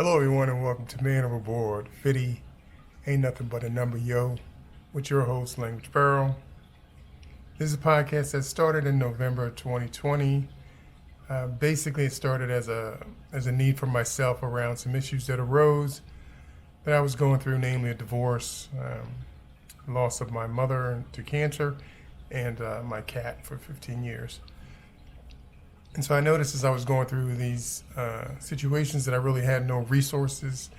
Hello, everyone, and welcome to Man Overboard. 50 ain't nothing but a number, yo, with your host, Language Barrel. This is a podcast that started in November 2020. Basically, it started as a need for myself around some issues that arose that I was going through, namely a divorce, loss of my mother to cancer, and my cat for 15 years. And so I noticed as I was going through these situations that I really had no resources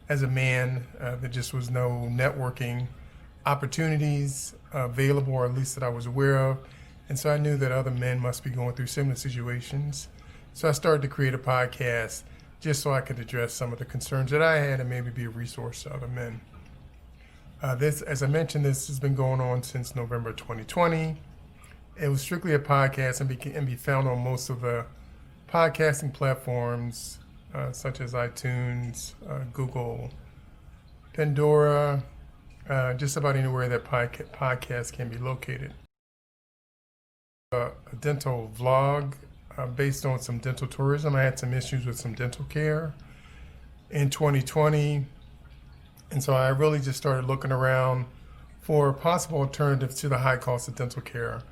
as a man. There just was no networking opportunities available, or at least that I was aware of. And so I knew that other men must be going through similar situations. So I started to create a podcast just so I could address some of the concerns that I had and maybe be a resource to other men. As I mentioned, this has been going on since November 2020. It was strictly a podcast and be found on most of the podcasting platforms, such as iTunes, Google, Pandora, just about anywhere that podcast can be located. A dental vlog based on some dental tourism. I had some issues with some dental care in 2020, and so I really just started looking around for possible alternatives to the high cost of dental care.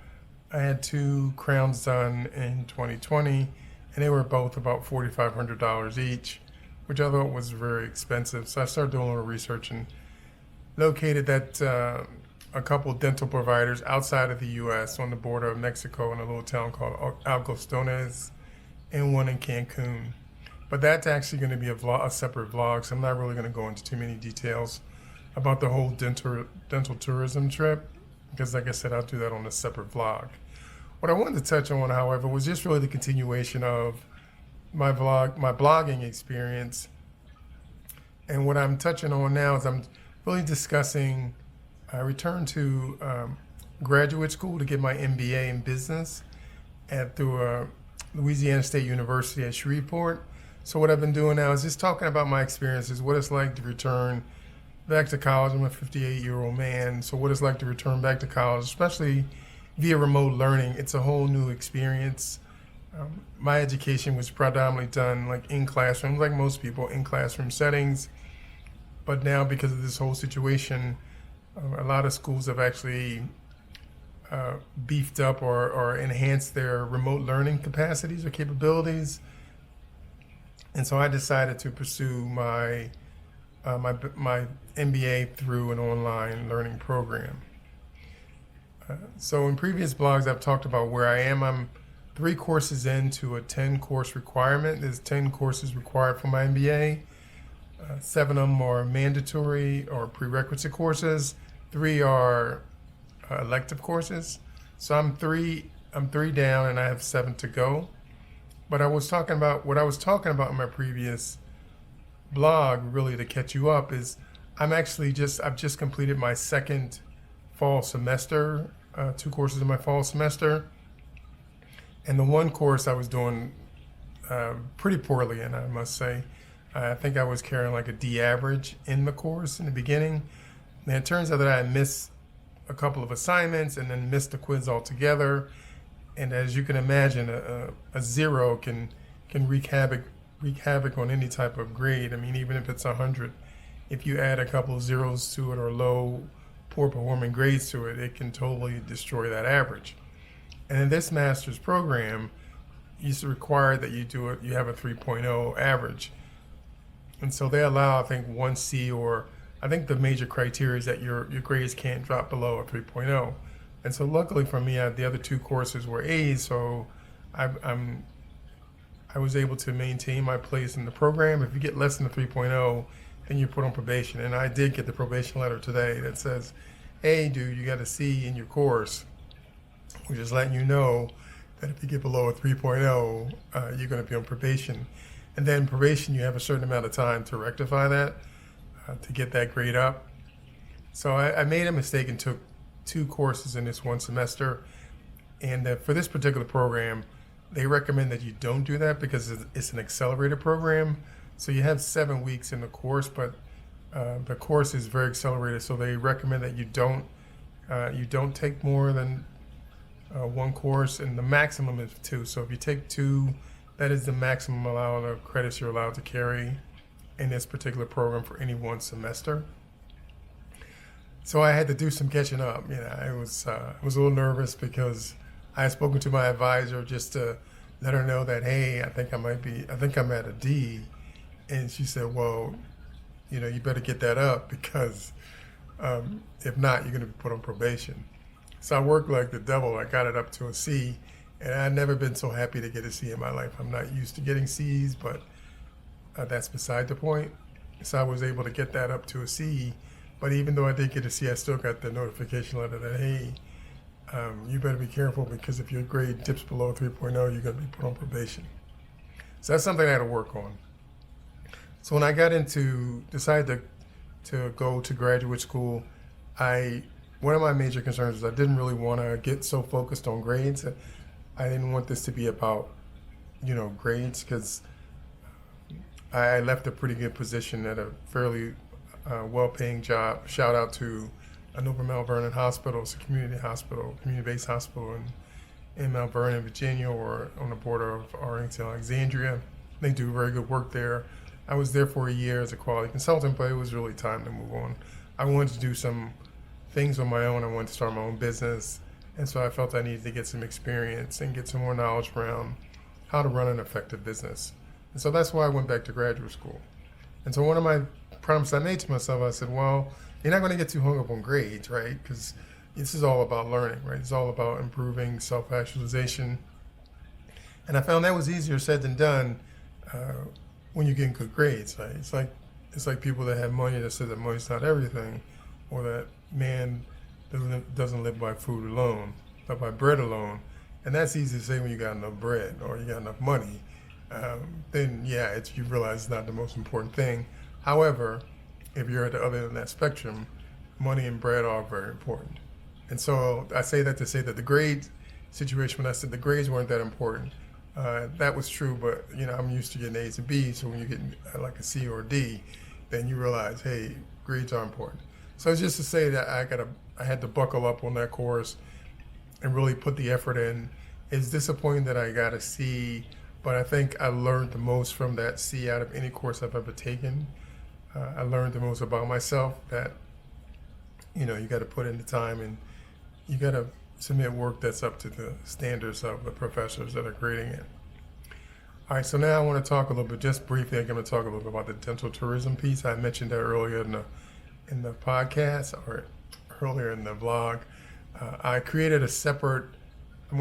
I had 2 crowns done in 2020, and they were both about $4,500 each, which I thought was very expensive. So I started doing a little research and located that a couple dental providers outside of the U.S. on the border of Mexico in a little town called Algostones, and one in Cancun. But that's actually going to be a separate vlog, so I'm not really going to go into too many details about the whole dental tourism trip, because like I said, I'll do that on a separate vlog. What I wanted to touch on, however, was just really the continuation of my blogging experience. And what I'm touching on now is I'm really discussing I returned to graduate school to get my MBA in business through Louisiana State University at Shreveport. So what I've been doing now is just talking about my experiences, what it's like to return back to college. I'm a 58-year-old man, so what it's like to return back to college, especially via remote learning. It's a whole new experience. My education was predominantly done like in classrooms, like most people, in classroom settings. But now, because of this whole situation, a lot of schools have actually beefed up or enhanced their remote learning capacities or capabilities. And so I decided to pursue my MBA through an online learning program. So in previous blogs, I've talked about where I am. I'm 3 courses into a 10-course requirement. There's 10 courses required for my MBA. 7 of them are mandatory or prerequisite courses. 3 are elective courses. So I'm three down, and I have 7 to go. But what I was talking about in my previous blog, really to catch you up, is I've just completed my second fall semester, 2 courses in my fall semester. And the one course I was doing pretty poorly in, I must say. I think I was carrying like a D average in the course in the beginning. And it turns out that I had missed a couple of assignments and then missed the quiz altogether. And as you can imagine, a 0 can wreak havoc on any type of grade. I mean, even if it's 100, if you add a couple of zeros to it or poor performing grades to it, it can totally destroy that average. And in this master's program, it's required that you have a 3.0 average. And so they allow, I think, 1C, or I think the major criteria is that your grades can't drop below a 3.0. And so luckily for me, the other 2 courses were A's, so I was able to maintain my place in the program. If you get less than a 3.0, then you're put on probation. And I did get the probation letter today that says, hey, dude, you got a C in your course. We're just letting you know that if you get below a 3.0, you're going to be on probation. And then probation, you have a certain amount of time to rectify that, to get that grade up. So I made a mistake and took 2 courses in this one semester. And for this particular program, they recommend that you don't do that because it's an accelerated program. So you have 7 weeks in the course, but the course is very accelerated. So they recommend that you don't take more than 1 course, and the maximum is 2. So if you take 2, that is the maximum amount of credits you're allowed to carry in this particular program for any one semester. So I had to do some catching up. I was a little nervous because I had spoken to my advisor just to let her know that, hey, I think I'm at a D, and she said, well, you better get that up because if not, you're going to be put on probation. So I worked like the devil. I got it up to a C, and I've never been so happy to get a C in my life. I'm not used to getting C's, but that's beside the point. So I was able to get that up to a C. But even though I did get a C, I still got the notification letter that, hey, you better be careful because if your grade dips below 3.0, you're going to be put on probation. So that's something I had to work on. So when I decided to go to graduate school, one of my major concerns was I didn't really want to get so focused on grades. I didn't want this to be about, grades, because I left a pretty good position at a fairly well-paying job. Shout out to Nova Mount Vernon Hospital. It's a community-based hospital in Mount Vernon, Virginia, or on the border of Arlington, Alexandria. They do very good work there. I was there for a year as a quality consultant, but it was really time to move on. I wanted to do some things on my own. I wanted to start my own business, and so I felt I needed to get some experience and get some more knowledge around how to run an effective business. And so that's why I went back to graduate school. And so one of my promises I made to myself, I said, well, you're not going to get too hung up on grades, right? Because this is all about learning, right? It's all about improving self-actualization. And I found that was easier said than done when you're getting good grades, right? It's like people that have money that say that money's not everything, or that man doesn't live by food alone, but by bread alone. And that's easy to say when you got enough bread or you got enough money. Then you realize it's not the most important thing. However, if you're at the other end of that spectrum, money and bread are very important. And so I say that to say that the grade situation, when I said the grades weren't that important, that was true, but I'm used to getting A's and B's, so when you get like a C or a D, then you realize, hey, grades are important. So it's just to say that I had to buckle up on that course and really put the effort in. It's disappointing that I got a C, but I think I learned the most from that C out of any course I've ever taken. I learned the most about myself, that you got to put in the time and you got to submit work that's up to the standards of the professors that are grading it. All right, so now I want to talk a little bit, just briefly, I'm going to talk a little bit about the dental tourism piece. I mentioned that earlier in the podcast, or earlier in the vlog. I'm going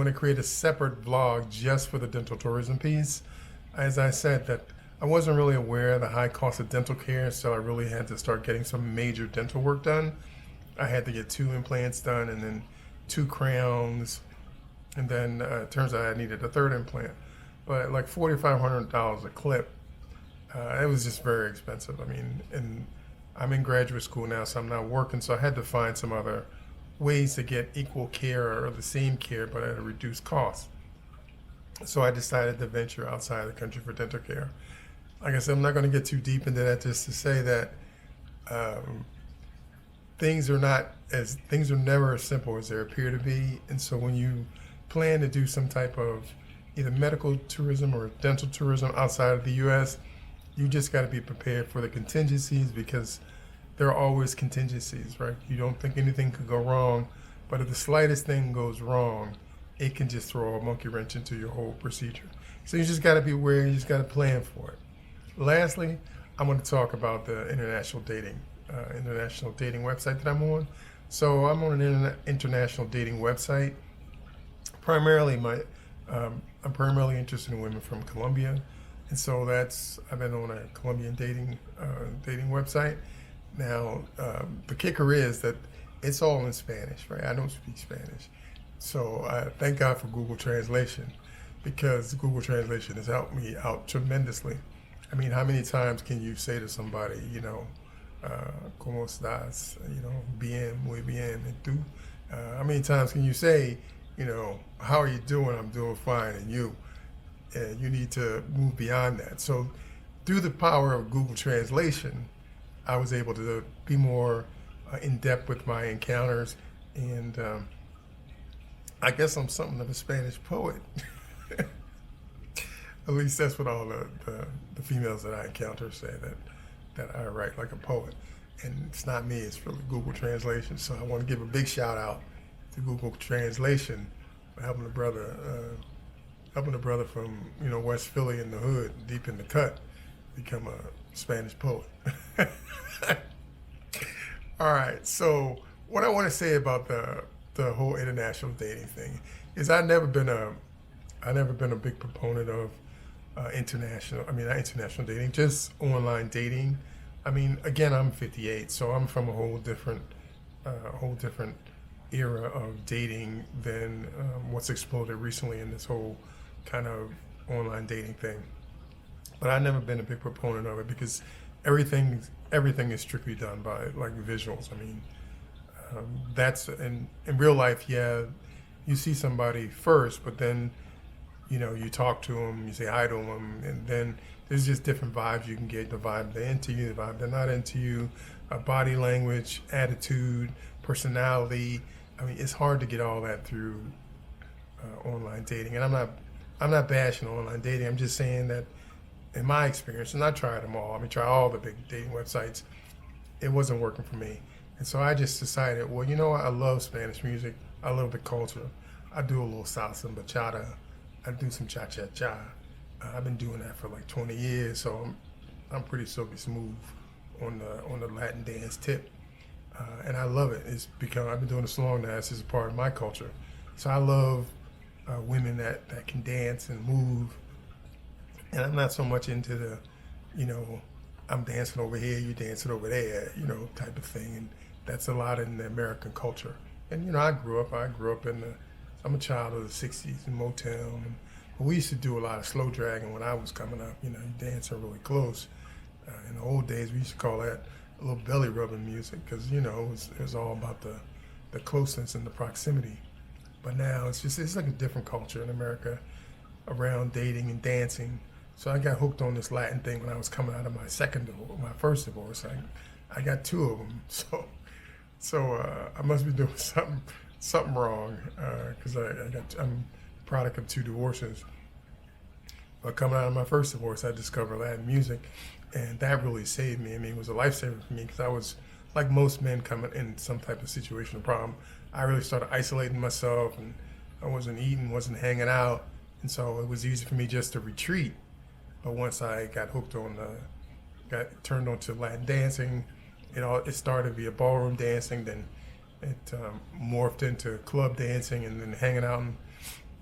to create a separate vlog just for the dental tourism piece. As I said, that I wasn't really aware of the high cost of dental care, so I really had to start getting some major dental work done. I had to get 2 implants done and then 2 crowns, and then it turns out I needed a 3rd implant. But like $4,500 a clip, it was just very expensive. I mean, and I'm in graduate school now, so I'm not working, so I had to find some other ways to get equal care or the same care, but at a reduced cost. So I decided to venture outside the country for dental care. Like I said, I'm not going to get too deep into that, just to say that things are never as simple as they appear to be. And so when you plan to do some type of either medical tourism or dental tourism outside of the U.S., you just got to be prepared for the contingencies, because there are always contingencies, right? You don't think anything could go wrong, but if the slightest thing goes wrong, it can just throw a monkey wrench into your whole procedure. So you just got to be aware, you just got to plan for it. Lastly, I'm going to talk about the international dating website that I'm on. So I'm on an international dating website. I'm primarily interested in women from Colombia, and so I've been on a Colombian dating website. Now, the kicker is that it's all in Spanish, right? I don't speak Spanish, so I thank God for Google Translation, because Google Translation has helped me out tremendously. I mean, how many times can you say to somebody, ¿Cómo estás? Bien, muy bien, ¿y tú? How many times can you say, how are you doing? I'm doing fine, and you? And you need to move beyond that. So through the power of Google Translation, I was able to be more in-depth with my encounters, and I guess I'm something of a Spanish poet. At least that's what all the females that I encounter say, that that I write like a poet. And it's not me, it's really Google Translation. So I want to give a big shout out to Google Translation for helping a brother from, West Philly in the hood, deep in the cut, become a Spanish poet. All right, so what I want to say about the whole international dating thing is I've never been a big proponent of not international dating, just online dating. I mean, again, I'm 58, so I'm from a whole different era of dating than what's exploded recently in this whole kind of online dating thing. But I've never been a big proponent of it because everything is strictly done by like visuals. I mean, that's in real life. Yeah, you see somebody first, but then you talk to them, you say hi to them, and then there's just different vibes you can get. The vibe they're into you, the vibe they're not into you, body language, attitude, personality. I mean, it's hard to get all that through online dating. And I'm not bashing online dating. I'm just saying that in my experience, and I tried them all. I mean, try all the big dating websites. It wasn't working for me. And so I just decided, well, you know what? I love Spanish music. I love the culture. I do a little salsa and bachata. I do some cha-cha-cha. I've been doing that for like 20 years, so I'm pretty silky smooth on the Latin dance tip, and I love it. I've been doing it so long now. It's just a part of my culture. So I love women that can dance and move, and I'm not so much into the, I'm dancing over here, you dancing over there, type of thing. And that's a lot in the American culture. And I grew up I'm a child of the 60s in Motown. But we used to do a lot of slow dragging when I was coming up, you dancing really close. In the old days, we used to call that a little belly rubbing music because, it was all about the closeness and the proximity. But now it's like a different culture in America around dating and dancing. So I got hooked on this Latin thing when I was coming out of my first divorce. I got two of them. So I must be doing something wrong because I'm a product of two divorces. But coming out of my first divorce, I discovered Latin music, and that really saved me. I mean, it was a lifesaver for me because I was, like most men coming in some type of situation or problem, I really started isolating myself, and I wasn't eating, wasn't hanging out, and so it was easy for me just to retreat. But once I got got turned on to Latin dancing, it started via ballroom dancing, then it morphed into club dancing, and then hanging out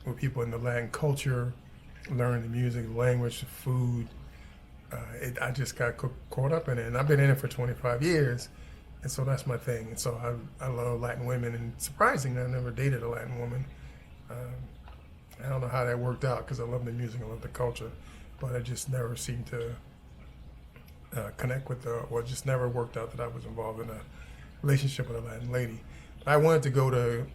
with people in the Latin culture, learning the music, the language, the food. I just got caught up in it, and I've been in it for 25 years, and so that's my thing. And so I love Latin women, and surprisingly, I never dated a Latin woman. I don't know how that worked out because I love the music, I love the culture, but I just never seemed to connect with it just never worked out that I was involved in a relationship with a Latin lady. I wanted to go to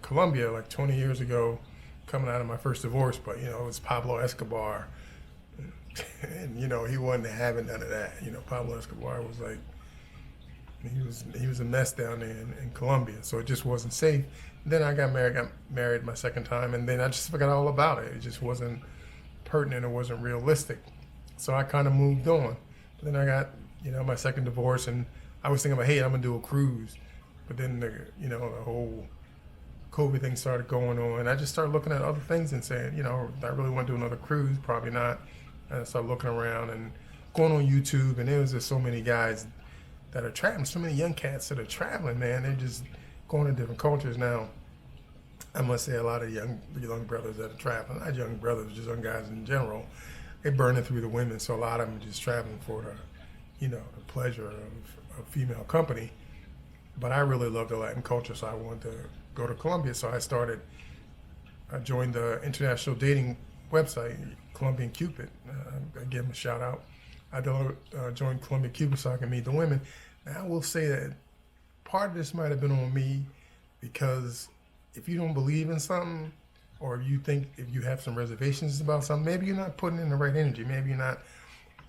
Colombia like 20 years ago, coming out of my first divorce, but it was Pablo Escobar, and he wasn't having none of that. Pablo Escobar was like, he was a mess down there in Colombia, so it just wasn't safe. Then I got married my second time, and then I just forgot all about it. It just wasn't pertinent, it wasn't realistic, so I kind of moved on. Then I got my second divorce, and I was thinking about, hey, I'm gonna do a cruise. But then the whole COVID thing started going on, and I just started looking at other things and saying, I really want to do another cruise, probably not. And I started looking around and going on YouTube, and there was just so many guys that are traveling, so many young cats that are traveling, man. They're just going to different cultures now. I must say a lot of young brothers that are traveling, not young brothers, just young guys in general, they're burning through the women, so a lot of them are just traveling for the pleasure of female company. But I really love the Latin culture, so I wanted to go to Colombia. So I joined the international dating website, Colombian Cupid. I give them a shout out. I joined Colombian Cupid so I can meet the women. Now I will say that part of this might have been on me because if you don't believe in something, or if you have some reservations about something, maybe you're not putting in the right energy. Maybe you're not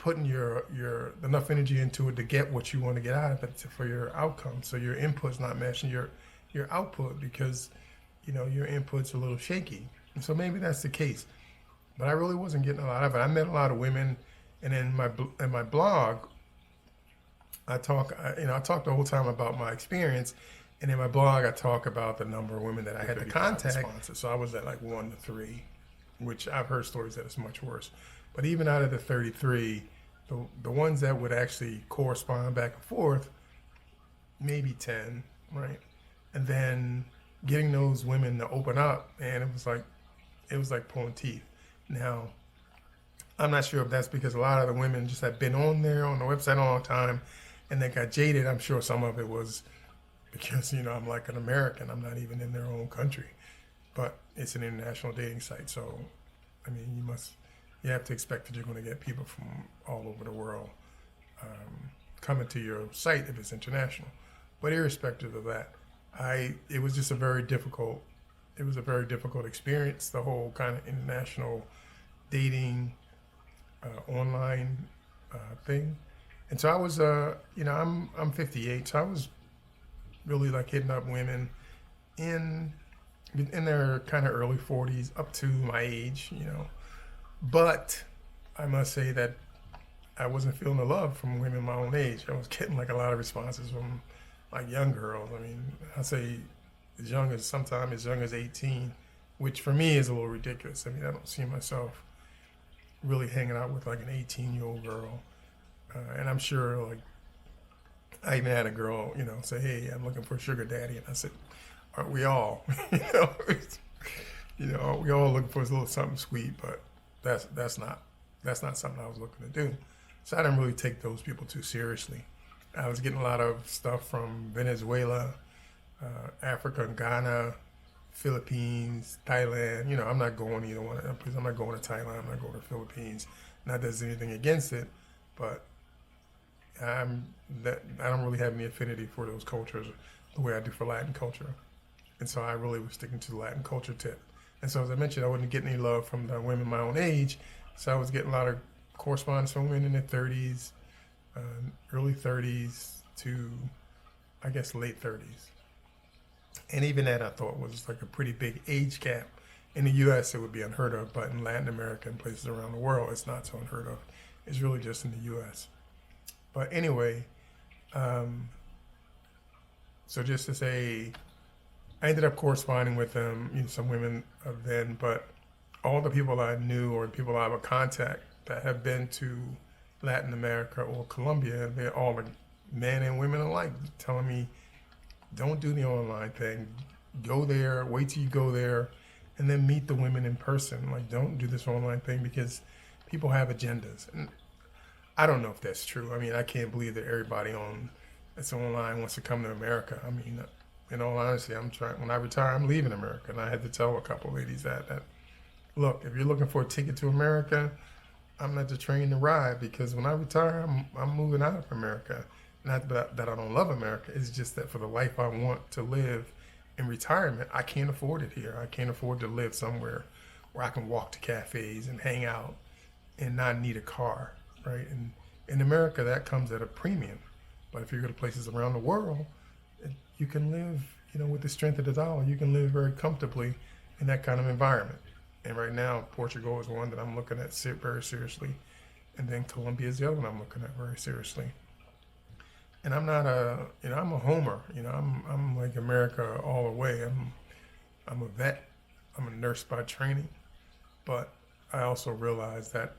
putting your enough energy into it to get what you want to get out of it for your outcome. So your input's not matching your output because your input's a little shaky. And so maybe that's the case. But I really wasn't getting a lot of it. I met a lot of women, and then in my blog, I talk the whole time about my experience, and in my blog, I talk about the number of women that I had to contact. So I was at like 1 to 3, which I've heard stories that it's much worse. But even out of the 33, the ones that would actually correspond back and forth, maybe 10, right? And then getting those women to open up, and it was like pulling teeth. Now, I'm not sure if that's because a lot of the women just had been on there on the website a long time and they got jaded. I'm sure some of it was because, I'm like an American. I'm not even in their own country. But it's an international dating site. So, I mean, you have to expect that you're going to get people from all over the world coming to your site if it's international. But irrespective of that, it was just a very difficult experience, the whole kind of international dating online thing. And so I was, I'm 58, so I was really like hitting up women in their kind of early 40s up to my age, But I must say that I wasn't feeling the love from women my own age. I was getting like a lot of responses from like young girls. I mean, I say sometimes as young as 18, which for me is a little ridiculous. I mean, I don't see myself really hanging out with like an 18-year-old girl. And I'm sure like I even had a girl, say, hey, I'm looking for a sugar daddy. And I said, aren't we all? We all looking for a little something sweet, but that's not something I was looking to do. So I didn't really take those people too seriously. I was getting a lot of stuff from Venezuela, Africa and Ghana, Philippines, Thailand. I'm not going either one of them because I'm not going to Thailand. I'm not going to Philippines. Not that there's anything against it, but I don't really have any affinity for those cultures the way I do for Latin culture. And so I really was sticking to the Latin culture tip. And so as I mentioned, I wasn't getting any love from the women my own age. So I was getting a lot of correspondence from women in their 30s, early 30s to, I guess, late 30s. And even that I thought was like a pretty big age gap. In the U.S., it would be unheard of, but in Latin America and places around the world, it's not so unheard of. It's really just in the U.S. But anyway, so just to say, I ended up corresponding with them, some women then, but all the people I knew or the people I would contact that have been to Latin America or Colombia, they're all like men and women alike telling me, don't do the online thing. Go there, wait till you go there, and then meet the women in person. Like, don't do this online thing because people have agendas. And I don't know if that's true. I mean, I can't believe that everybody that's online wants to come to America. I mean, in all honesty, when I retire, I'm leaving America. And I had to tell a couple ladies that look, if you're looking for a ticket to America, I'm not the train to ride because when I retire, I'm moving out of America. Not that I don't love America. It's just that for the life I want to live in retirement, I can't afford it here. I can't afford to live somewhere where I can walk to cafes and hang out and not need a car, right? And in America, that comes at a premium. But if you go to places around the world, you can live, with the strength of the dollar, you can live very comfortably in that kind of environment. And right now, Portugal is one that I'm looking at very seriously. And then Colombia is the other one I'm looking at very seriously. And I'm not I'm a homer. I'm like America all the way. I'm a vet. I'm a nurse by training. But I also realize that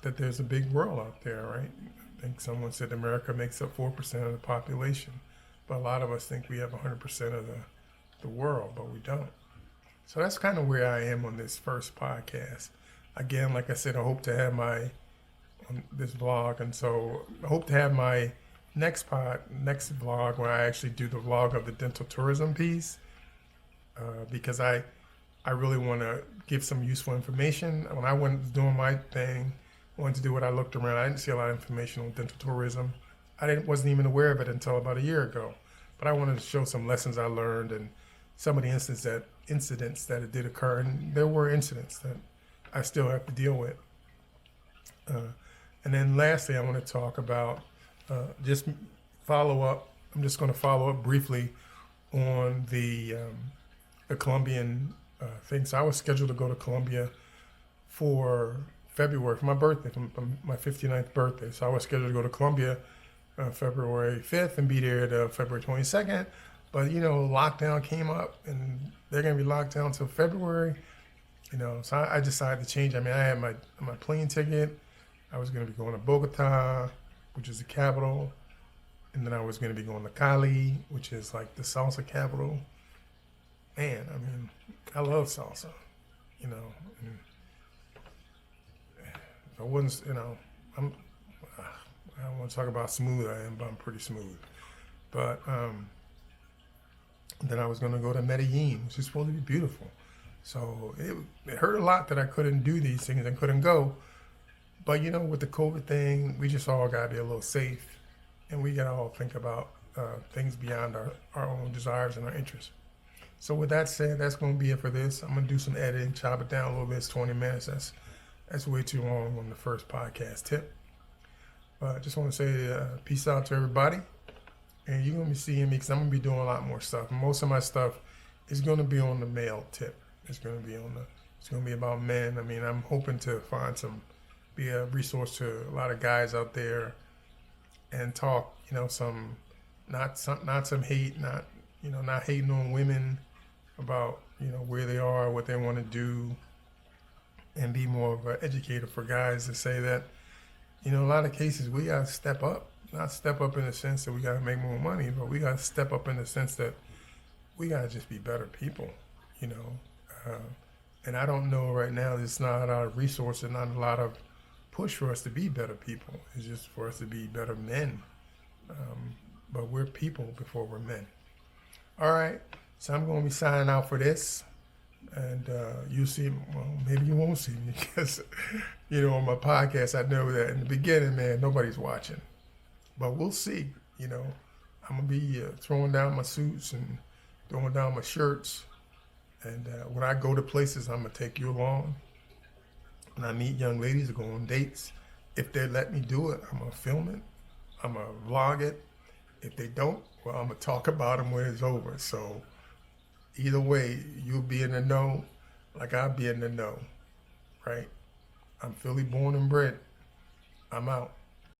there's a big world out there, right? I think someone said America makes up 4% of the population. But a lot of us think we have 100% of the world, but we don't. So that's kind of where I am on this first podcast. Again, like I said, I hope to have on this vlog, and so I hope to have my next vlog where I actually do the vlog of the dental tourism piece, because I really want to give some useful information. When I went doing my thing, wanted to do what I looked around, I didn't see a lot of information on dental tourism. Wasn't even aware of it until about a year ago. But I wanted to show some lessons I learned and some of the incidents that it did occur, and there were incidents that I still have to deal with. And then lastly, I want to talk about just follow up. I'm just going to follow up briefly on the Colombian thing. So I was scheduled to go to Colombia for February, for my birthday, for my 59th birthday. So I was scheduled to go to Colombia February 5th and be there to February 22nd. But lockdown came up, and they're gonna be locked down until February. So I decided to change. I mean, I had my plane ticket. I was gonna be going to Bogota, which is the capital, and then I was gonna be going to Cali, which is like the salsa capital. Man, I mean, I love salsa. And if I wasn't, I don't want to talk about smooth I am, but I'm pretty smooth. But then I was going to go to Medellin, which is supposed to be beautiful. So it hurt a lot that I couldn't do these things and couldn't go. But with the COVID thing, we just all got to be a little safe, and we got to all think about things beyond our own desires and our interests. So with that said, that's going to be it for this. I'm going to do some editing, chop it down a little bit. It's 20 minutes. That's way too long on the first podcast tip. But I just want to say peace out to everybody. And you're going to be seeing me because I'm going to be doing a lot more stuff. Most of my stuff is going to be on the male tip. It's going to be about men. I mean, I'm hoping to be a resource to a lot of guys out there and talk, not some hate, not hating on women about, where they are, what they want to do, and be more of an educator for guys to say that, a lot of cases we got to step up, not step up in the sense that we got to make more money, but we got to step up in the sense that we got to just be better people, and I don't know right now, there's not a lot of resources, not a lot of push for us to be better people. It's just for us to be better men. But we're people before we're men. All right, so I'm going to be signing out for this, and you'll see, well, maybe you won't see me because, on my podcast, I know that in the beginning, man, nobody's watching, but we'll see, I'm going to be throwing down my suits and throwing down my shirts, and when I go to places, I'm going to take you along. When I meet young ladies or go on dates, if they let me do it, I'm going to film it, I'm going to vlog it. If they don't, well, I'm going to talk about them when it's over. So either way, you'll be in the know like I'll be in the know, right? I'm Philly born and bred. I'm out.